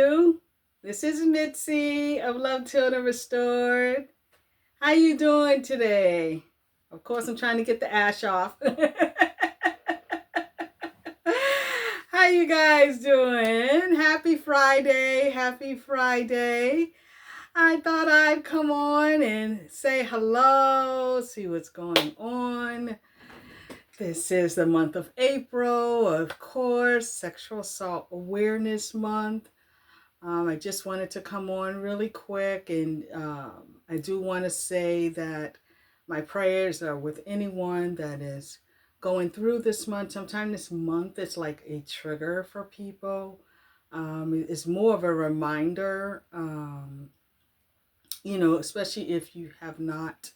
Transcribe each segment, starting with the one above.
you? This is Mitzi of Love Children Restored. How you doing today? Of course, I'm trying to get the ash off. How you guys doing? Happy Friday. Happy Friday. I thought I'd come on and say hello, see what's going on. This is the month of April, of course, Sexual Assault Awareness Month. I just wanted to come on really quick, and I do want to say that my prayers are with anyone that is going through this month. Sometimes this month is like a trigger for people. It's more of a reminder, especially if you have not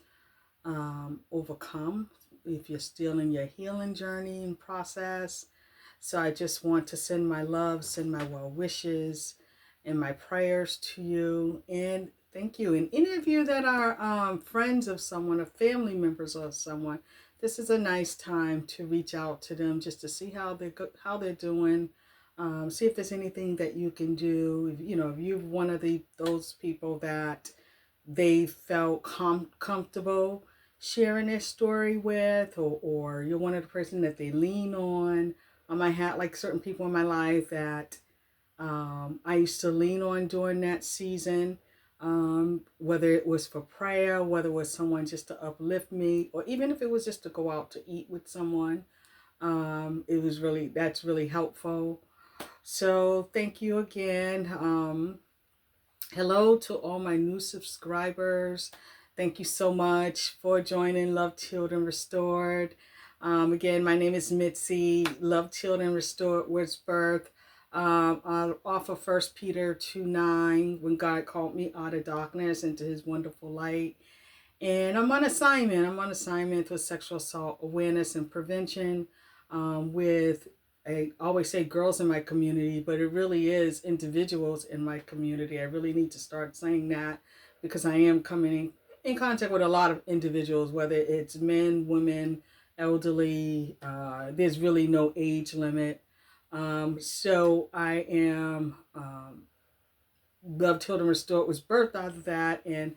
overcome, if you're still in your healing journey and process. So I just want to send my love, send my well wishes and my prayers to you. And thank you. And any of you that are friends of someone or family members of someone, this is a nice time to reach out to them just to see how they're doing. See if there's anything that you can do. If you're one of those people that they felt comfortable sharing their story with, or you're one of the person that they lean on. I had like certain people in my life that I used to lean on during that season, whether it was for prayer, whether it was someone just to uplift me, or even if it was just to go out to eat with someone. That's really helpful. So thank you again. Hello to all my new subscribers. Thank you so much for joining Love Children Restored. Again, my name is Mitzi. Love Children Restored was birth off of 1 Peter 2:9, when God called me out of darkness into his wonderful light. And I'm on assignment. I'm on assignment for sexual assault awareness and prevention with, I always say girls in my community, but it really is individuals in my community. I really need to start saying that because I am coming in contact with a lot of individuals, whether it's men, women, elderly. There's really no age limit. So I am Love Children Restored was birthed out of that, and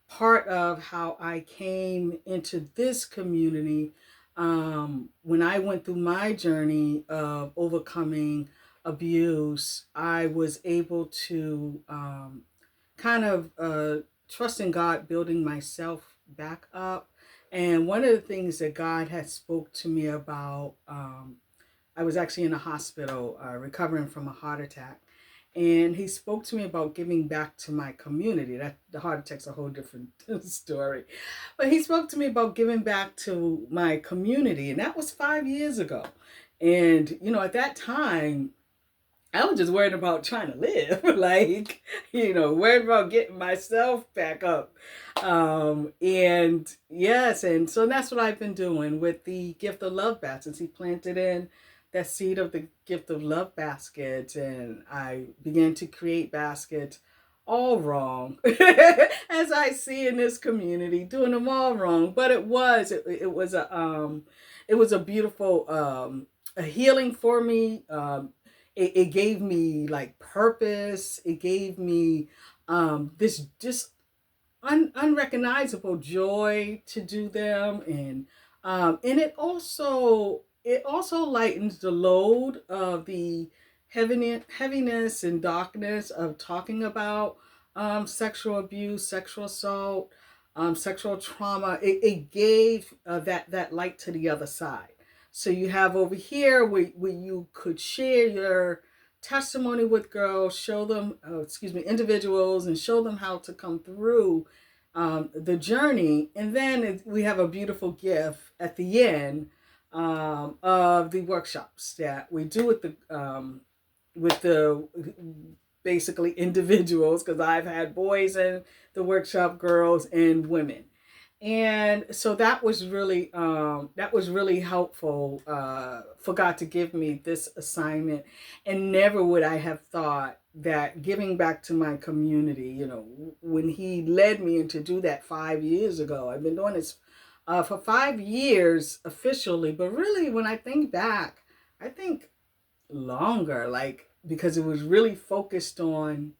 part of how I came into this community, when I went through my journey of overcoming abuse, I was able to kind of trust in God, building myself back up. And one of the things that God had spoke to me about, I was actually in a hospital recovering from a heart attack. And he spoke to me about giving back to my community. That the heart attack's a whole different story. But he spoke to me about giving back to my community. And that was 5 years ago. And, at that time, I was just worried about trying to live, like, worried about getting myself back up. And yes, and so that's what I've been doing with the Gift of Love baskets. He planted in that seed of the Gift of Love basket, and I began to create baskets all wrong, as I see in this community, doing them all wrong. But it was a beautiful a healing for me. It gave me like purpose. It gave me this just unrecognizable joy to do them, and it also lightens the load of the heaviness and darkness of talking about sexual abuse, sexual assault, sexual trauma. It gave that light to the other side. So you have over here where you could share your testimony with girls, show them, individuals, and show them how to come through the journey. And then we have a beautiful gift at the end of the workshops that we do with the basically individuals, because I've had boys in the workshop, girls and women. And so that was really helpful for God to give me this assignment. And never would I have thought that giving back to my community, when he led me into do that 5 years ago. I've been doing this for 5 years officially, but really when I think back, I think longer. Like because it was really focused on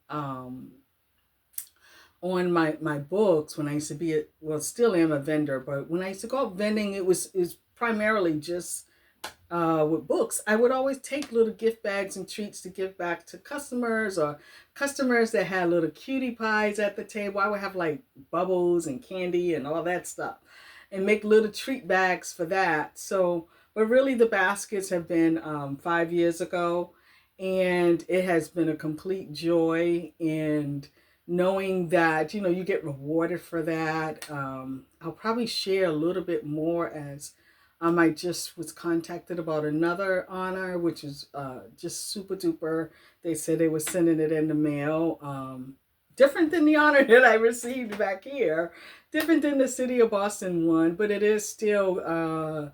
my books when I used to be well, still am a vendor, but when I used to go out vending, it was primarily just with books. I would always take little gift bags and treats to give back to customers, or customers that had little cutie pies at the table. I would have like bubbles and candy and all that stuff, and make little treat bags for that. So, but really, the baskets have been 5 years ago, and it has been a complete joy. And knowing that you get rewarded for that, I'll probably share a little bit more as I just was contacted about another honor, which is just super duper. They said they were sending it in the mail. Different than the honor that I received back here, different than the city of Boston one, but it is still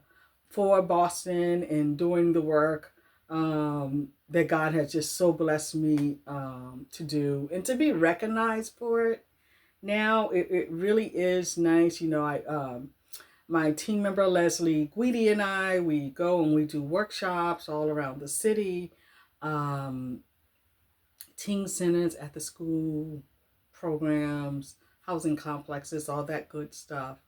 for Boston and doing the work that God has just so blessed me to do and to be recognized for it. Now it really is nice. My team member Leslie Guidi and we go and we do workshops all around the city, um, teen centers at the school, programs, housing complexes, all that good stuff.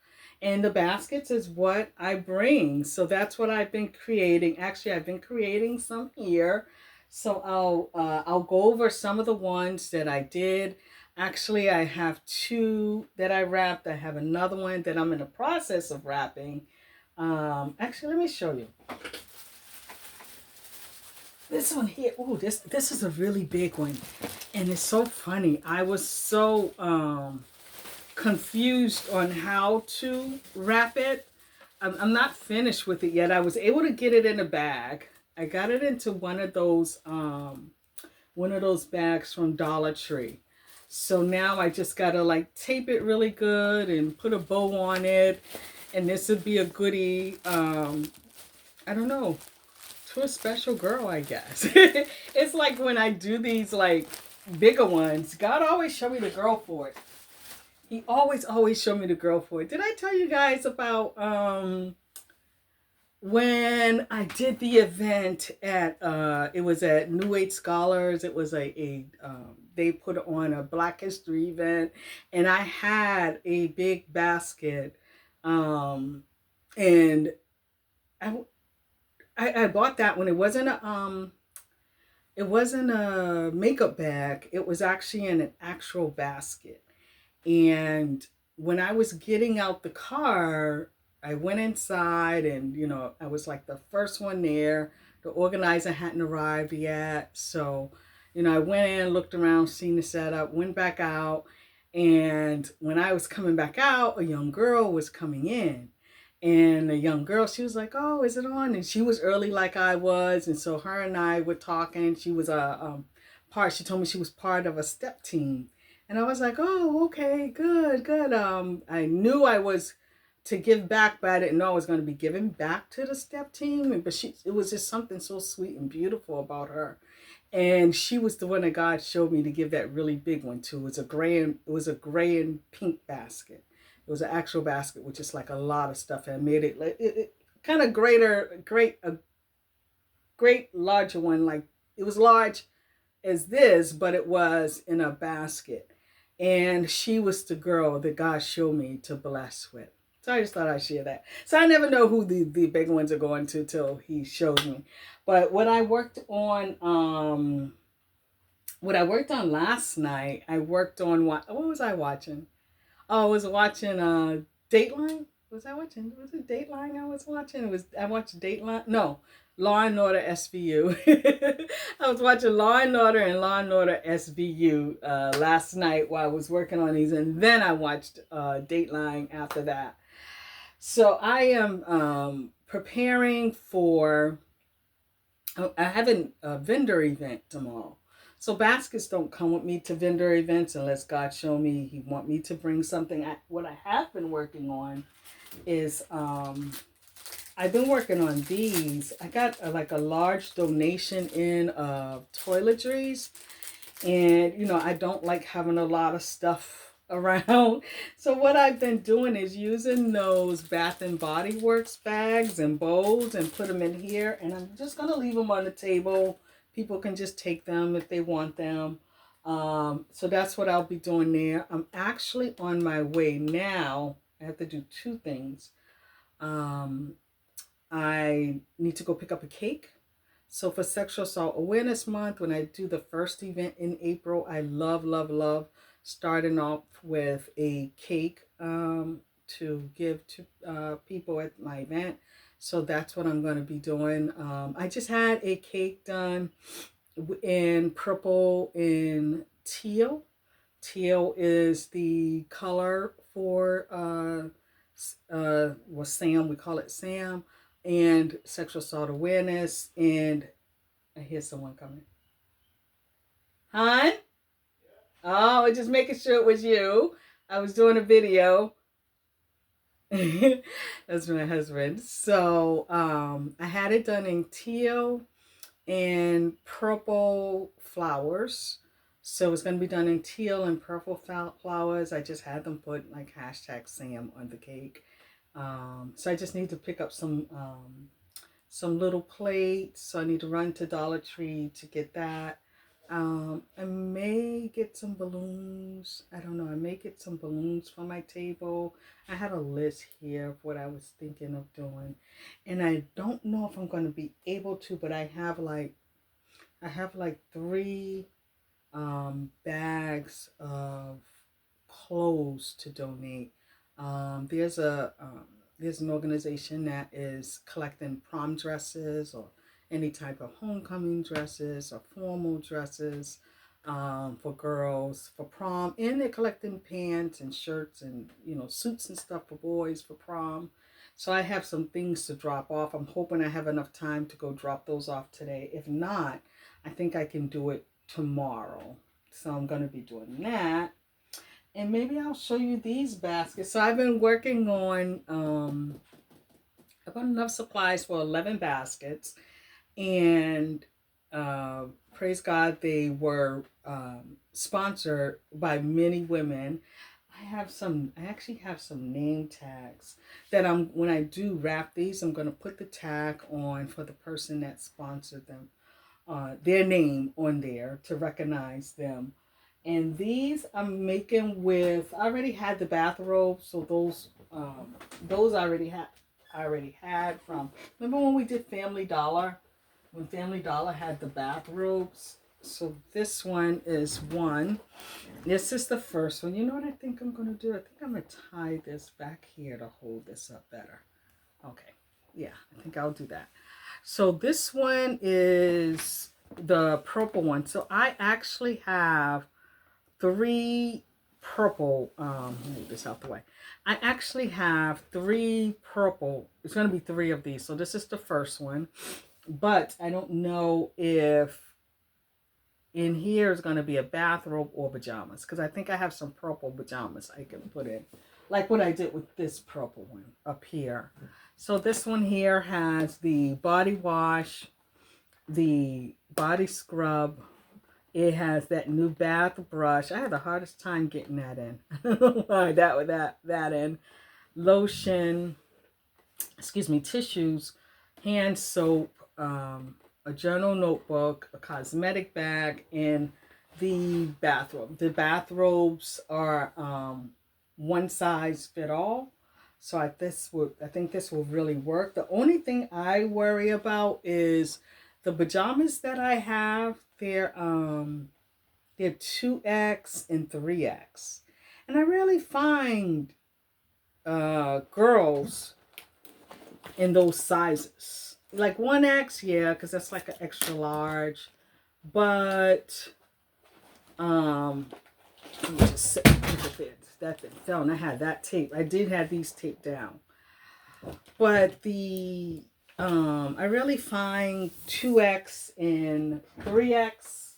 And the baskets is what I bring. So that's what I've been creating. Actually, I've been creating some here. So I'll go over some of the ones that I did. Actually, I have two that I wrapped. I have another one that I'm in the process of wrapping. Actually, let me show you. This one here, oh, this is a really big one. And it's so funny. I was so confused on how to wrap it. I'm not finished with it yet. I was able to get it in a bag. I got it into one of those bags from Dollartree. So now I just gotta like tape it really good and put a bow on it. And this would be a goodie, I don't know, to a special girl, I guess. It's like when I do these like bigger ones, God always show me the girl for it. He always showed me the girl for it. Did I tell you guys about when I did the event at it was at New Age Scholars. It was a they put on a Black History event, and I had a big basket, and I bought that when it wasn't a makeup bag. It was actually in an actual basket. And when I was getting out the car, I went inside and, I was like the first one there. The organizer hadn't arrived yet. So, I went in, looked around, seen the setup, went back out. And when I was coming back out, a young girl was coming in. And the young girl, she was like, "Oh, is it on?" And she was early like I was. And so her and I were talking. She was she told me she was part of a step team. And I was like, "Oh, okay, good, good." I knew I was to give back, but I didn't know I was going to be giving back to the step team. But it was just something so sweet and beautiful about her. And she was the one that God showed me to give that really big one to. It was a gray and pink basket. It was an actual basket with just like a lot of stuff. And made it kind of a great larger one. Like it was large as this, but it was in a basket. And she was the girl that God showed me to bless with. So I just thought I'd share that. So I never know who the big ones are going to till he shows me. But what I worked on last night, I worked on what was I watching? Oh, I was watching Dateline. Was it Dateline I was watching? I watched Dateline. No, Law and Order SVU. I was watching Law and Order and Law and Order SVU last night while I was working on these, and then I watched Dateline after that. So I am preparing for. I have a vendor event tomorrow. So baskets don't come with me to vendor events unless God show me he want me to bring something. What I have been working on is I've been working on these. I got like a large donation in of toiletries, and I don't like having a lot of stuff around. So what I've been doing is using those Bath and Body Works bags and bowls and put them in here, and I'm just gonna leave them on the table. People can just take them if they want them. So that's what I'll be doing there. I'm actually on my way now. I have to do two things. Um, I need to go pick up a cake. So for Sexual Assault Awareness Month, when I do the first event in April, I love, love, love starting off with a cake to give to people at my event. So that's what I'm going to be doing. I just had a cake done in purple and teal. Teal is the color for well, SAM, we call it SAM, and sexual assault awareness. And I hear someone coming. Hon? Oh, just making sure it was you. I was doing a video. That's my husband. So I had it done in teal and purple flowers. So it's going to be done in teal and purple flowers. I just had them put like hashtag Sam on the cake. So I just need to pick up some little plates. So I need to run to Dollartree to get that. I may get some balloons. I don't know. I may get some balloons for my table. I have a list here of what I was thinking of doing. And I don't know if I'm going to be able to, but I have like three bags of clothes to donate. There's an organization that is collecting prom dresses or any type of homecoming dresses or formal dresses for girls for prom, and they're collecting pants and shirts and suits and stuff for boys for prom. So I have some things to drop off. I'm hoping I have enough time to go drop those off today. If not, I think I can do it tomorrow. So I'm going to be doing that. And maybe I'll show you these baskets. So I've been working on, I've got enough supplies for 11 baskets. And praise God, they were sponsored by many women. I actually have some name tags that when I do wrap these, I'm going to put the tag on for the person that sponsored them, their name on there to recognize them. And these I'm making with, I already had the bathrobes, so those I already had from, remember when we did Family Dollar? When Family Dollar had the bathrobes. So this one is one. This is the first one. You know what I think I'm going to do? I think I'm going to tie this back here to hold this up better. Okay. Yeah, I think I'll do that. So this one is the purple one. So I actually have three purple, move this out the way. I actually have three purple. It's going to be three of these. So this is the first one. But I don't know if in here is going to be a bathrobe or pajamas, because I think I have some purple pajamas I can put in, like what I did with this purple one up here. So this one here has the body wash, the body scrub. It has that new bath brush. I had the hardest time getting that in. I don't know why that in. Lotion, tissues, hand soap, a journal notebook, a cosmetic bag, and the bathrobe. The bathrobes are one size fit all. So I think this will really work. The only thing I worry about is the pajamas that I have. They're 2X and 3X. And I really find girls in those sizes. Like 1X, yeah, because that's like an extra large. But let me just sit with it. That thing fell, and I had that tape. I did have these taped down. But the I really find 2X and 3X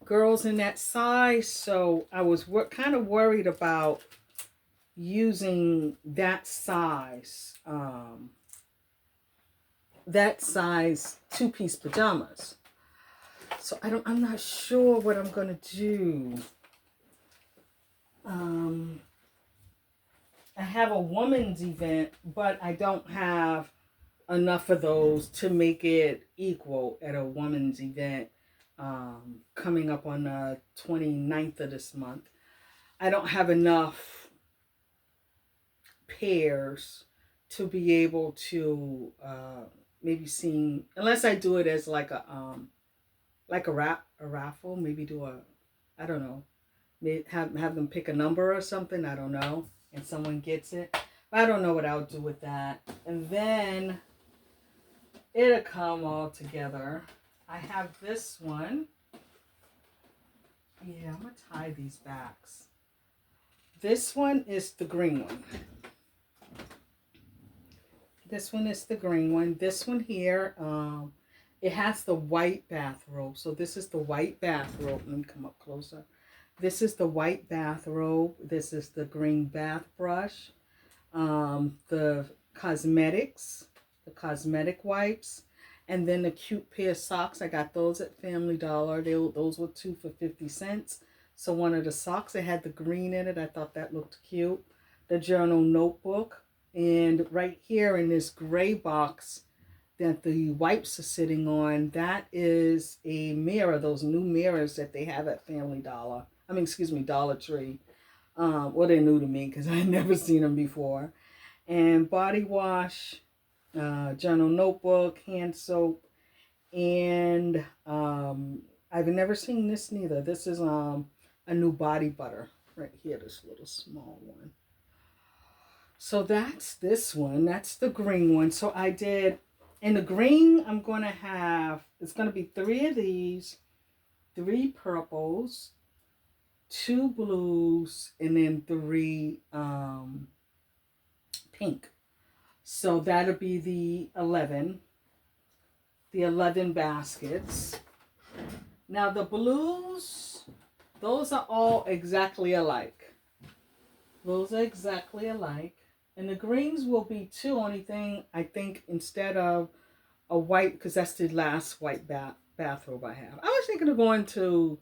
girls in that size. So I was kind of worried about using that size two-piece pajamas. So I'm not sure what I'm gonna do. I have a woman's event, but I don't have enough of those to make it equal at a woman's event coming up on the 29th of this month. I don't have enough pairs to be able to maybe sing, unless I do it as like a raffle, maybe do a, I don't know, have them pick a number or something, I don't know, and someone gets it. But I don't know what I'll do with that. And then it'll come all together. I have this one. Yeah, I'm gonna tie these backs. This one is the green one. This one is the green one. This one here, it has the white bathrobe. So this is the white bathrobe. Let me come up closer. This is the white bathrobe. This is the green bath brush. The cosmetics, the cosmetic wipes, and then the cute pair of socks. I got those at Family Dollar. Those were 2 for 50 cents. So one of the socks, it had the green in it. I thought that looked cute. The journal notebook. And right here in this gray box that the wipes are sitting on, that is a mirror, those new mirrors that they have at Family Dollar. I mean, excuse me, Dollar Tree. Well, they're new to me because I had never seen them before. And body wash, journal notebook, hand soap, and I've never seen this neither. This is a new body butter right here, this little small one. So that's this one. That's the green one. So I did, in the green, I'm going to have, it's going to be 3 of these, 3 purples, 2 blues, and then 3 pink. So that'll be the 11 baskets. Now the blues, those are all exactly alike. Those are exactly alike. And the greens will be 2. Only thing, I think, instead of a white, because that's the last white bathrobe I have. I was thinking of going to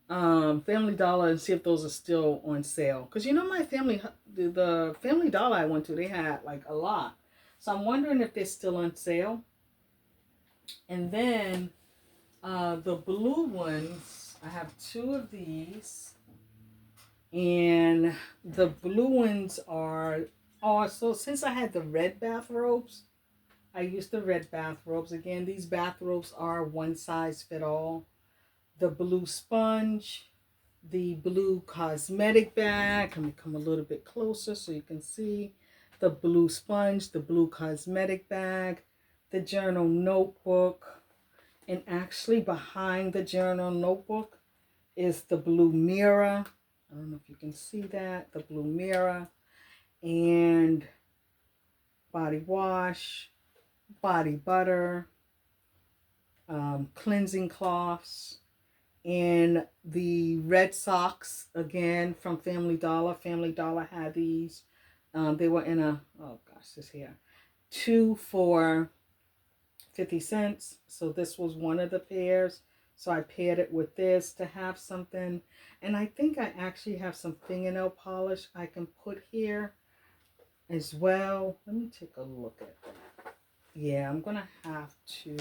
Family Dollar and see if those are still on sale. Because you know the Family Dollar I went to, they had like a lot. So I'm wondering if they're still on sale. And then the blue ones, I have 2 of these. And the blue ones are also, since I had the red bathrobes, I used the red bathrobes. Again, these bathrobes are one size fit all. The blue sponge, the blue cosmetic bag. Let me come a little bit closer so you can see. The blue sponge, the blue cosmetic bag, the journal notebook. And actually behind the journal notebook is the blue mirror. I don't know if you can see that. The blue mirror. And body wash, body butter, cleansing cloths, and the red socks, again, from Family Dollar. Family Dollar had these. They were in a, oh gosh, this here, 2 for 50 cents. So this was one of the pairs. So I paired it with this to have something. And I think I actually have some fingernail polish I can put here as well. Let me take a look at that. Yeah, I'm going to have to.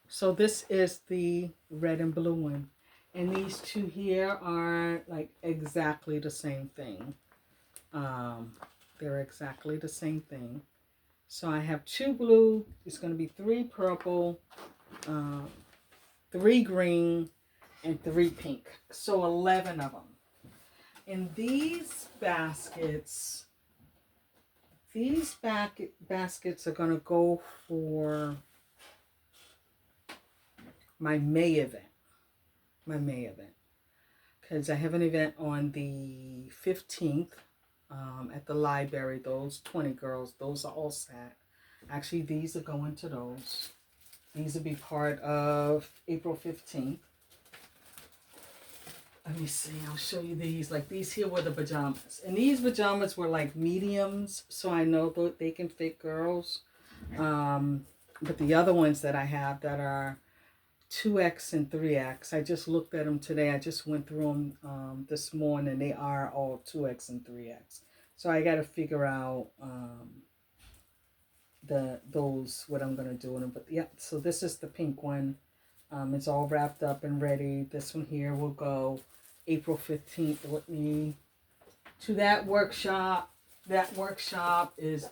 So this is the red and blue one. And these 2 here are like exactly the same thing. They're exactly the same thing. So I have 2 blue. It's going to be 3 purple, 3 green, and 3 pink. So 11 of them. And these baskets, baskets are going to go for my May event. Because I have an event on the 15th at the library. Those 20 girls, those are all set. Actually, these are going to those. These will be part of April 15th. Let me see, I'll show you these. Like these here were the pajamas. And these pajamas were like mediums, so I know that they can fit girls. But the other ones that I have that are 2X and 3X, I just looked at them today. I just went through them this morning. They are all 2X and 3X. So I got to figure out those what I'm gonna do in them. But yeah, so this is the pink one. It's all wrapped up and ready. This one here will go April 15th with me to that workshop. That workshop is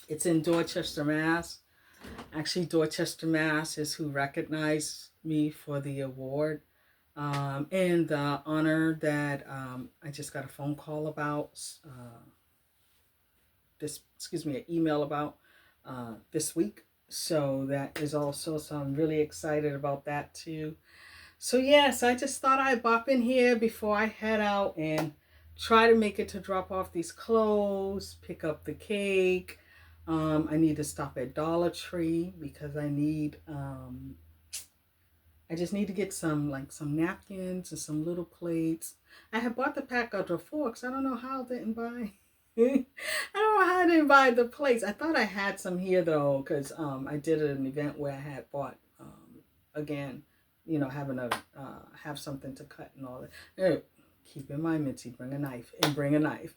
it's in Dorchester, Mass. Actually, Dorchester, Mass is who recognized me for the award. And the honor that I just got a phone call about an email about this week. So that is also, so I'm really excited about that too. So yes, I just thought I'd bop in here before I head out and try to make it to drop off these clothes, pick up the cake. I need to stop at Dollartree because I just need to get some napkins and some little plates. I had bought the pack of the forks. I don't know how I didn't buy. I don't know how I didn't buy the plates. I thought I had some here though, because I did an event where I had bought again, having to have something to cut and all that. Keep in mind, Mitzi, bring a knife and bring a knife.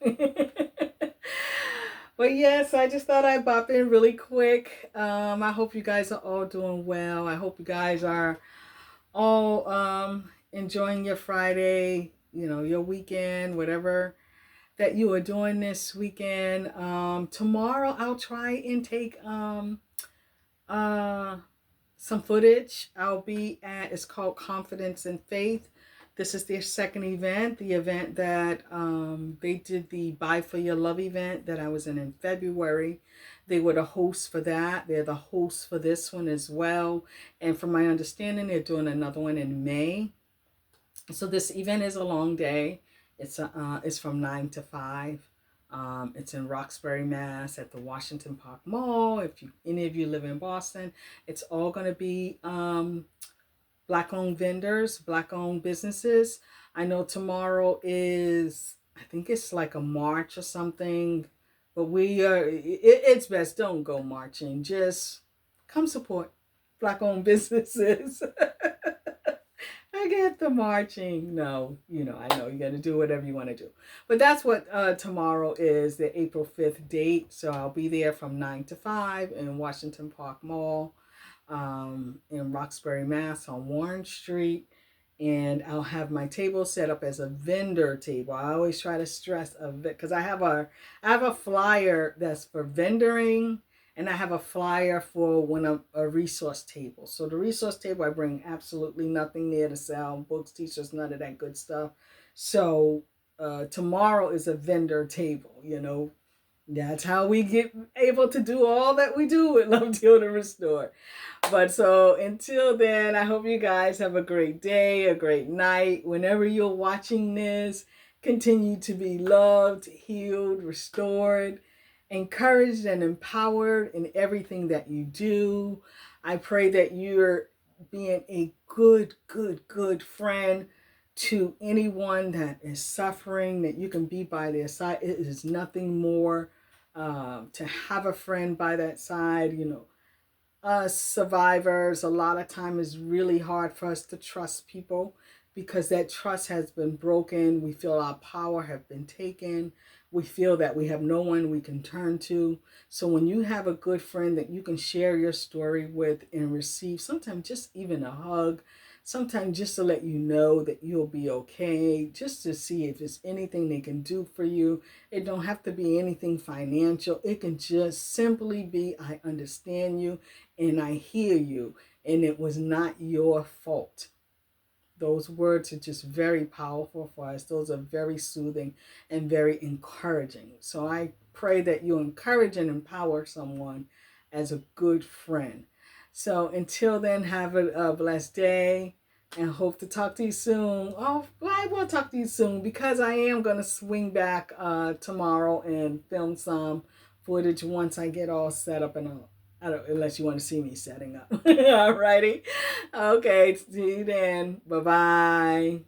But yes, I just thought I'd bop in really quick. I hope you guys are all doing well. I hope you guys are all enjoying your Friday, your weekend, whatever that you are doing this weekend. Tomorrow I'll try and take uh some footage. I'll be at, it's called Confidence and Faith. This is their second event, the event that they did the Buy for Your Love event that I was in February. They were the hosts for that. They're the hosts for this one as well. And from my understanding, they're doing another one in May. So this event is a long day. It's from 9 to 5. It's in Roxbury, Mass, at the Washington Park Mall. If any of you live in Boston, it's all going to be Black-owned vendors, Black-owned businesses. I know tomorrow is, I think it's like a march or something, but it's best don't go marching. Just come support Black-owned businesses. I get the marching. No, I know you got to do whatever you want to do. But that's what tomorrow is, the April 5th date. So I'll be there from 9 to 5 in Washington Park Mall in Roxbury, Mass on Warren Street. And I'll have my table set up as a vendor table. I always try to stress because I have a flyer that's for vendoring, and I have a flyer for a resource table. So the resource table, I bring absolutely nothing there to sell, books, t-shirts, none of that good stuff. So tomorrow is a vendor table, That's how we get able to do all that we do with Love, Healed, and Restored. But so until then, I hope you guys have a great day, a great night. Whenever you're watching this, continue to be loved, healed, restored, encouraged, and empowered in everything that you do. I pray that you're being a good, good, good friend to anyone that is suffering, that you can be by their side. It is nothing more to have a friend by that side. Us survivors, a lot of time is really hard for us to trust people because that trust has been broken. We feel our power have been taken. We feel that we have no one we can turn to. So when you have a good friend that you can share your story with and receive, sometimes just even a hug, sometimes just to let you know that you'll be okay, just to see if there's anything they can do for you. It don't have to be anything financial. It can just simply be, I understand you and I hear you, and it was not your fault. Those words are just very powerful for us. Those are very soothing and very encouraging. So I pray that you encourage and empower someone as a good friend. So until then, have a blessed day and hope to talk to you soon. Oh, I will talk to you soon because I am going to swing back tomorrow and film some footage once I get all set up and all. I don't, unless you want to see me setting up. Alrighty. Okay, see you then. Bye-bye.